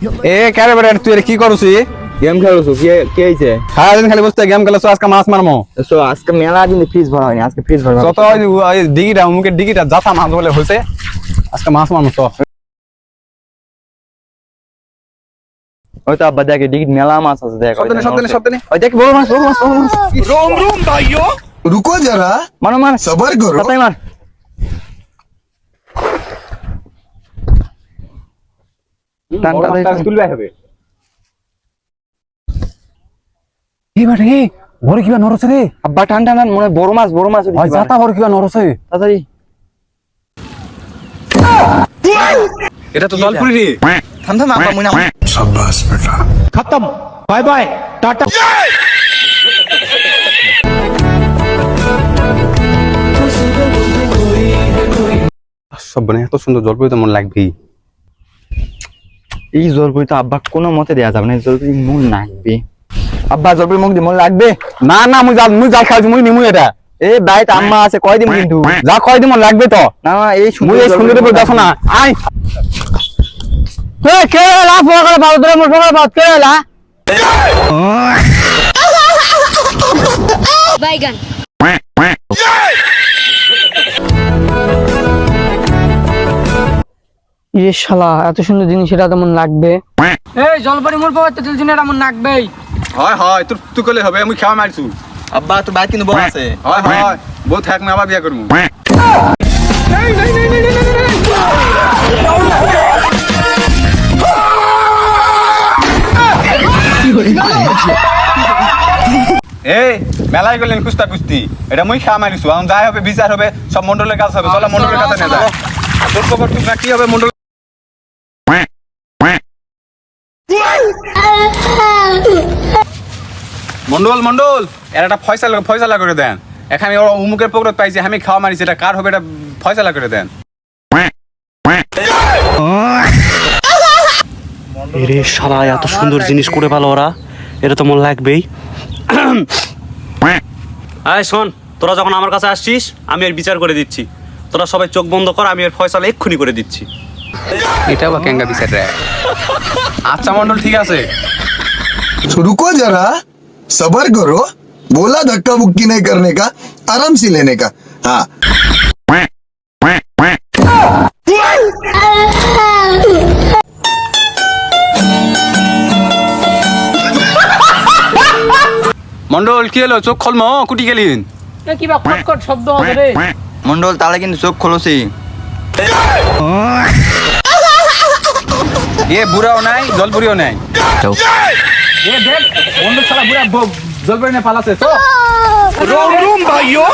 এ কারে বেটা তুই কি করছিস? গেম খেলছো কি হইছে? সারাদিন খালি বসে গেম খেলছো, আজকে মাছ মারমো। সো আজকে মেলা দিন ফ্রিজ ভরা হয়নি, আজকে ফ্রিজ ভরা যত ওই ডিগিটা মুখের ডিগিটা যাতা মাছ বলে হয়েছে, আজকে মাছ মারমো। তো ওই তো আব্বা দেখে ডিগিট মেলা মাছ আছে, দেখ সত্যি ওই দেখ বড় মাছ বড় মাছ বড় মাছ। रोम रोम भाइयों रुको जरा মানো মার सबर करो তাই মার। টান টান তুলবে হবে। এই বাড়ি বড় কিবা নরছে রে। আব্বা টান টান মনে হয় বড় মাছ ওই যাতা বড় কিবা নরছে। তাড়াতাড়ি। এটা তো জলপুরি রে। থাম থাম আব্বা মনে হয় शाबाश बेटा खत्म बाय बाय टाटा সব মানে এত সুন্দর জলপুরি তো মন লাগবেই। এই জলপুরি তো আব্বা কোনো মতে দেয়া যাবে না, জলপুরি মন লাগবে। আব্বা জলপুরি মুখ দিয়ে মন লাগবে না না মুই যা খাইছি মুই নিমু এটা। এ বাইত আম্মা আছে কয় দিন কিন্তু যা কয় দিন মন লাগবে তো। না না এই মুই এই সুন্দর করে দেখো না আই এই কেলা ফোন করে বাদ ধরে মোর ফোন বাদ কেলা বাইগান এ শালা এত সুন্দর জিনিস এটা তেমন লাগবে। এই জলপারি মোর পাওয়ার তেল জিনে এমন নাকবেই। হয় হয় তোর তুই কইলে হবে আমি খাওয়া মারছু। আব্বা তো বাইত কিন্তু বড় আছে। হয় হয় বউ থাক না আবার বিয়া করমু। এই মেলাই গেলেন কুস্তা কুস্তি, এটা মুই খাওয়া মারিছু। এখন যাই হবে বিচার হবে, সব মন্ডলের কাজ হবে। চলো মন্ডলের কাছে নিয়ে যায়। তোর খবর টুক না কি হবে মন্ডল। মন্ডল মন্ডল এর একটা ফয়সালা করে দেন। এখানে ওরা উমুকের পকড়ত পাইছে, আমি খাওয়া মারিছি, এটা কার হবে এটা ফয়সালা করে দেন। এরে শালা এত সুন্দর জিনিস করে পালো ওরা, এটা তো মন লাগবেই। আয় শোন, তোরা যখন আমার কাছে আসছিস আমি এর বিচার করে দিচ্ছি। তোরা সবাই চোখ বন্ধ কর, আমি এর ফয়সালা এক্ষুনি করে দিচ্ছি। এটা বা কেঙ্গা বিচার রে। আচ্ছা মন্ডল ঠিক আছে। रुको जरा सबर करो बोला धक्का मुक्की नहीं करने का आराम से लेने का हाँ মন্ডল কি হলো, চোখ খলমো কুটি গেলিন। এ কিবা খটখট শব্দ হবে রে। মন্ডল তাহলে কিন্তু চোখ খোলছি। এ বুড়াও নাই জলপুরিও নাই। এ দেখ মন্ডল শালা বুড়া জলপুরি নিয়ে পালাছে। তো रोम रोम भाइयों